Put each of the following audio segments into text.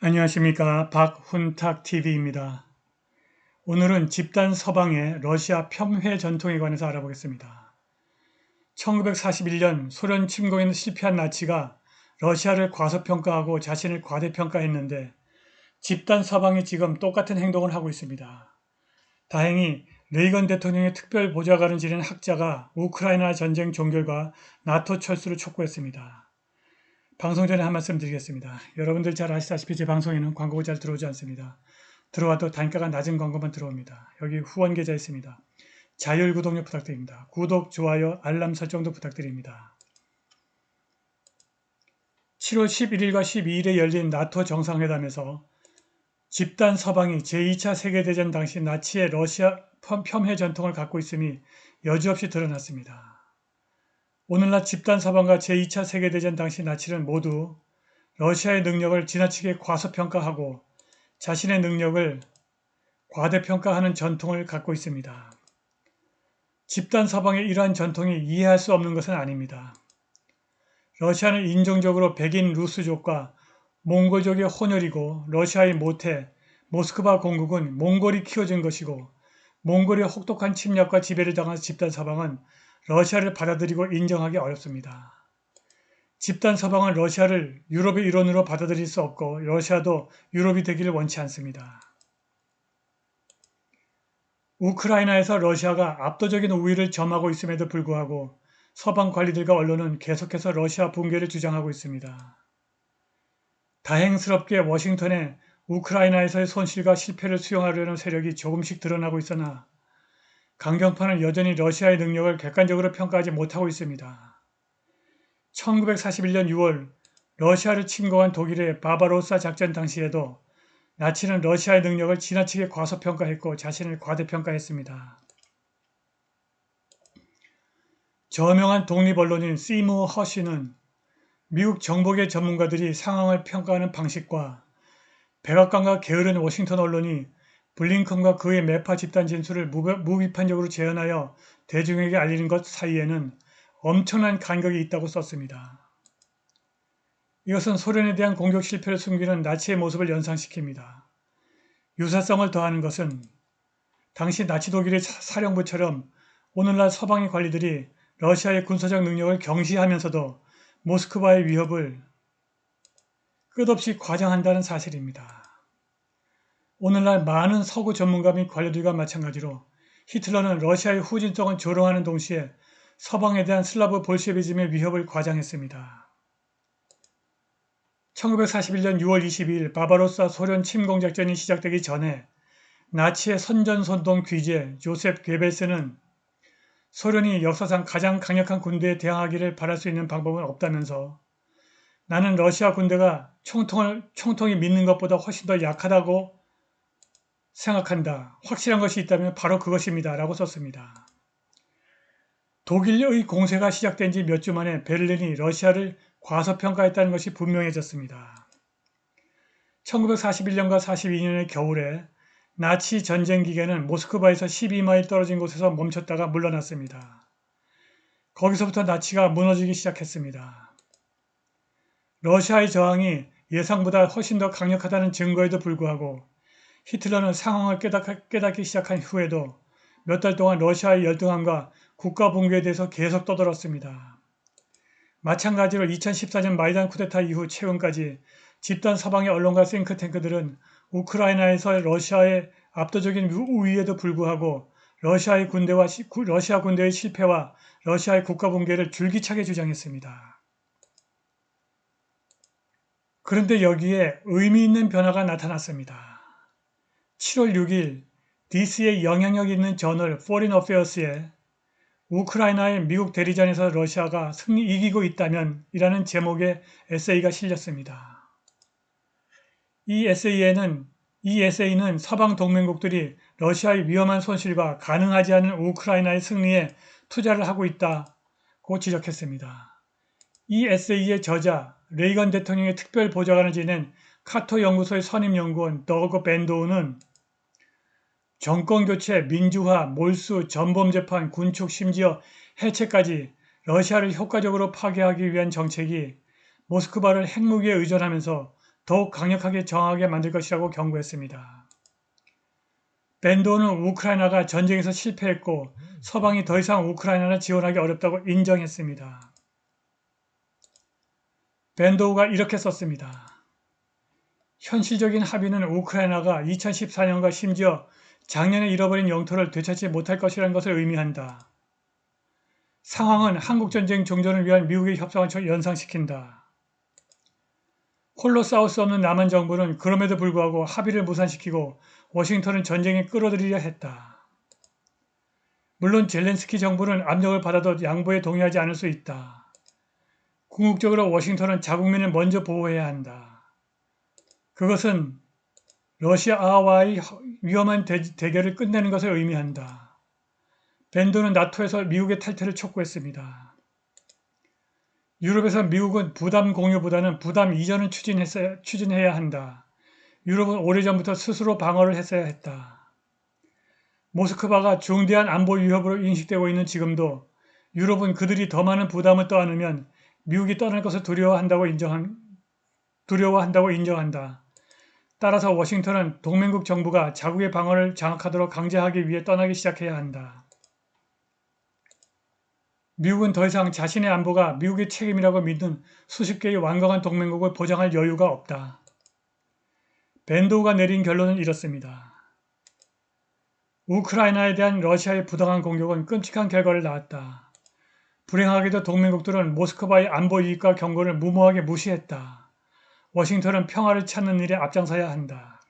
안녕하십니까. 박훈탁TV입니다. 오늘은 집단 서방의 러시아 폄훼 전통에 관해서 알아보겠습니다. 1941년 소련 침공에 실패한 나치가 러시아를 과소평가하고 자신을 과대평가했는데 집단 서방이 지금 똑같은 행동을 하고 있습니다. 다행히 레이건 대통령의 특별 보좌관을 지낸 학자가 우크라이나 전쟁 종결과 나토 철수를 촉구했습니다. 방송 전에 한 말씀 드리겠습니다. 여러분들 잘 아시다시피 제 방송에는 광고가 잘 들어오지 않습니다. 들어와도 단가가 낮은 광고만 들어옵니다. 여기 후원 계좌 있습니다. 자율 구독료 부탁드립니다. 구독, 좋아요, 알람 설정도 부탁드립니다. 7월 11일과 12일에 열린 나토 정상회담에서 집단 서방이 제2차 세계대전 당시 나치의 러시아 폄훼 전통을 갖고 있음이 여지없이 드러났습니다. 오늘날 집단 서방과 제2차 세계대전 당시 나치는 모두 러시아의 능력을 지나치게 과소평가하고 자신의 능력을 과대평가하는 전통을 갖고 있습니다. 집단 서방의 이러한 전통이 이해할 수 없는 것은 아닙니다. 러시아는 인종적으로 백인 루스족과 몽골족의 혼혈이고 러시아의 모태, 모스크바 공국은 몽골이 키워준 것이고 몽골의 혹독한 침략과 지배를 당한 집단 서방은 러시아를 받아들이고 인정하기 어렵습니다. 집단 서방은 러시아를 유럽의 일원으로 받아들일 수 없고 러시아도 유럽이 되기를 원치 않습니다. 우크라이나에서 러시아가 압도적인 우위를 점하고 있음에도 불구하고 서방 관리들과 언론은 계속해서 러시아 붕괴를 주장하고 있습니다. 다행스럽게 워싱턴에 우크라이나에서의 손실과 실패를 수용하려는 세력이 조금씩 드러나고 있으나 강경파는 여전히 러시아의 능력을 객관적으로 평가하지 못하고 있습니다. 1941년 6월 러시아를 침공한 독일의 바바로사 작전 당시에도 나치는 러시아의 능력을 지나치게 과소평가했고 자신을 과대평가했습니다. 저명한 독립언론인 시무 허쉬는 미국 정보계 전문가들이 상황을 평가하는 방식과 백악관과 게으른 워싱턴 언론이 블링컨과 그의 매파 집단 진술을 무비판적으로 재현하여 대중에게 알리는 것 사이에는 엄청난 간격이 있다고 썼습니다. 이것은 소련에 대한 공격 실패를 숨기는 나치의 모습을 연상시킵니다. 유사성을 더하는 것은 당시 나치 독일의 사령부처럼 오늘날 서방의 관리들이 러시아의 군사적 능력을 경시하면서도 모스크바의 위협을 끝없이 과장한다는 사실입니다. 오늘날 많은 서구 전문가 및 관료들과 마찬가지로 히틀러는 러시아의 후진성을 조롱하는 동시에 서방에 대한 슬라브 볼셰비즘의 위협을 과장했습니다. 1941년 6월 22일 바바로사 소련 침공작전이 시작되기 전에 나치의 선전선동 귀재 조셉 괴벨스는 소련이 역사상 가장 강력한 군대에 대항하기를 바랄 수 있는 방법은 없다면서 나는 러시아 군대가 총통이 믿는 것보다 훨씬 더 약하다고 생각한다. 확실한 것이 있다면 바로 그것입니다. 라고 썼습니다. 독일의 공세가 시작된 지 몇 주 만에 베를린이 러시아를 과소평가했다는 것이 분명해졌습니다. 1941년과 42년의 겨울에 나치 전쟁 기계는 모스크바에서 12마일 떨어진 곳에서 멈췄다가 물러났습니다. 거기서부터 나치가 무너지기 시작했습니다. 러시아의 저항이 예상보다 훨씬 더 강력하다는 증거에도 불구하고 히틀러는 상황을 깨닫기 시작한 후에도 몇 달 동안 러시아의 열등함과 국가 붕괴에 대해서 계속 떠들었습니다. 마찬가지로 2014년 마이단 쿠데타 이후 최근까지 집단 서방의 언론과 싱크탱크들은 우크라이나에서 러시아의 압도적인 우위에도 불구하고 러시아 군대의 실패와 러시아의 국가 붕괴를 줄기차게 주장했습니다. 그런데 여기에 의미 있는 변화가 나타났습니다. 7월 6일 DC의 영향력 있는 저널 Foreign Affairs에 우크라이나의 미국 대리전에서 러시아가 이기고 있다면 이라는 제목의 에세이가 실렸습니다. 이 에세이는 서방 동맹국들이 러시아의 위험한 손실과 가능하지 않은 우크라이나의 승리에 투자를 하고 있다고 지적했습니다. 이 에세이의 저자 레이건 대통령의 특별 보좌관을 지낸 카토 연구소의 선임연구원 더그 밴도우는 정권교체, 민주화, 몰수, 전범재판, 군축, 심지어 해체까지 러시아를 효과적으로 파괴하기 위한 정책이 모스크바를 핵무기에 의존하면서 더욱 강력하게 저항하게 만들 것이라고 경고했습니다. 밴도우는 우크라이나가 전쟁에서 실패했고 서방이 더 이상 우크라이나를 지원하기 어렵다고 인정했습니다. 밴도우가 이렇게 썼습니다. 현실적인 합의는 우크라이나가 2014년과 심지어 작년에 잃어버린 영토를 되찾지 못할 것이라는 것을 의미한다. 상황은 한국전쟁 종전을 위한 미국의 협상을 연상시킨다. 홀로 싸울 수 없는 남한 정부는 그럼에도 불구하고 합의를 무산시키고 워싱턴은 전쟁에 끌어들이려 했다. 물론 젤렌스키 정부는 압력을 받아도 양보에 동의하지 않을 수 있다. 궁극적으로 워싱턴은 자국민을 먼저 보호해야 한다. 그것은 러시아와의 위험한 대결을 끝내는 것을 의미한다. 밴도는 나토에서 미국의 탈퇴를 촉구했습니다. 유럽에서 미국은 부담 공유보다는 부담 이전을 추진해야 한다. 유럽은 오래전부터 스스로 방어를 했어야 했다. 모스크바가 중대한 안보 위협으로 인식되고 있는 지금도 유럽은 그들이 더 많은 부담을 떠안으면 미국이 떠날 것을 두려워한다고 인정한다. 따라서 워싱턴은 동맹국 정부가 자국의 방어를 장악하도록 강제하기 위해 떠나기 시작해야 한다. 미국은 더 이상 자신의 안보가 미국의 책임이라고 믿는 수십 개의 완강한 동맹국을 보장할 여유가 없다. 밴도우가 내린 결론은 이렇습니다. 우크라이나에 대한 러시아의 부당한 공격은 끔찍한 결과를 낳았다. 불행하게도 동맹국들은 모스크바의 안보 이익과 경고를 무모하게 무시했다. 워싱턴은 평화를 찾는 일에 앞장서야 한다.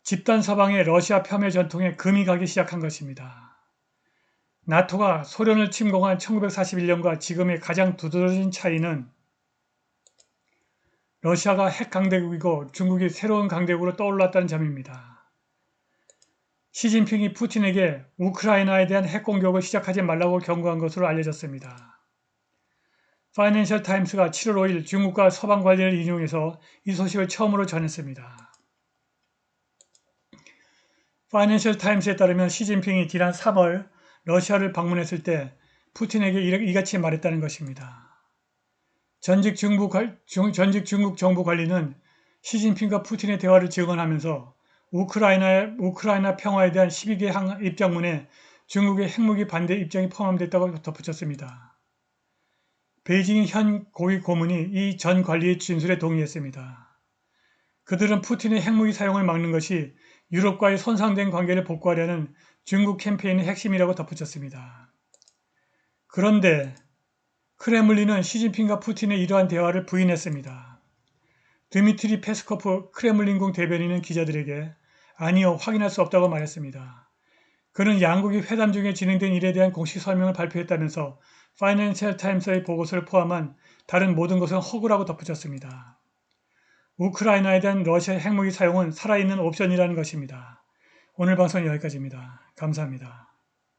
집단 서방의 러시아 폄훼 전통에 금이 가기 시작한 것입니다. 나토가 소련을 침공한 1941년과 지금의 가장 두드러진 차이는 러시아가 핵 강대국이고 중국이 새로운 강대국으로 떠올랐다는 점입니다. 시진핑이 푸틴에게 우크라이나에 대한 핵 공격을 시작하지 말라고 경고한 것으로 알려졌습니다. 파이낸셜 타임스가 7월 5일 중국과 서방 관리를 인용해서 이 소식을 처음으로 전했습니다. 파이낸셜 타임스에 따르면 시진핑이 지난 3월 러시아를 방문했을 때 푸틴에게 이같이 말했다는 것입니다. 전직 중국 정부 관리는 시진핑과 푸틴의 대화를 증언하면서 우크라이나 평화에 대한 12개 입장문에 중국의 핵무기 반대 입장이 포함됐다고 덧붙였습니다. 베이징 현 고위 고문이 이 전 관리의 진술에 동의했습니다. 그들은 푸틴의 핵무기 사용을 막는 것이 유럽과의 손상된 관계를 복구하려는 중국 캠페인의 핵심이라고 덧붙였습니다. 그런데 크레물린은 시진핑과 푸틴의 이러한 대화를 부인했습니다. 드미트리 페스코프 크레물린궁 대변인은 기자들에게 아니요, 확인할 수 없다고 말했습니다. 그는 양국이 회담 중에 진행된 일에 대한 공식 설명을 발표했다면서 파이낸셜 타임스의 보고서를 포함한 다른 모든 것은 허구라고 덧붙였습니다. 우크라이나에 대한 러시아의 핵무기 사용은 살아있는 옵션이라는 것입니다. 오늘 방송은 여기까지입니다. 감사합니다.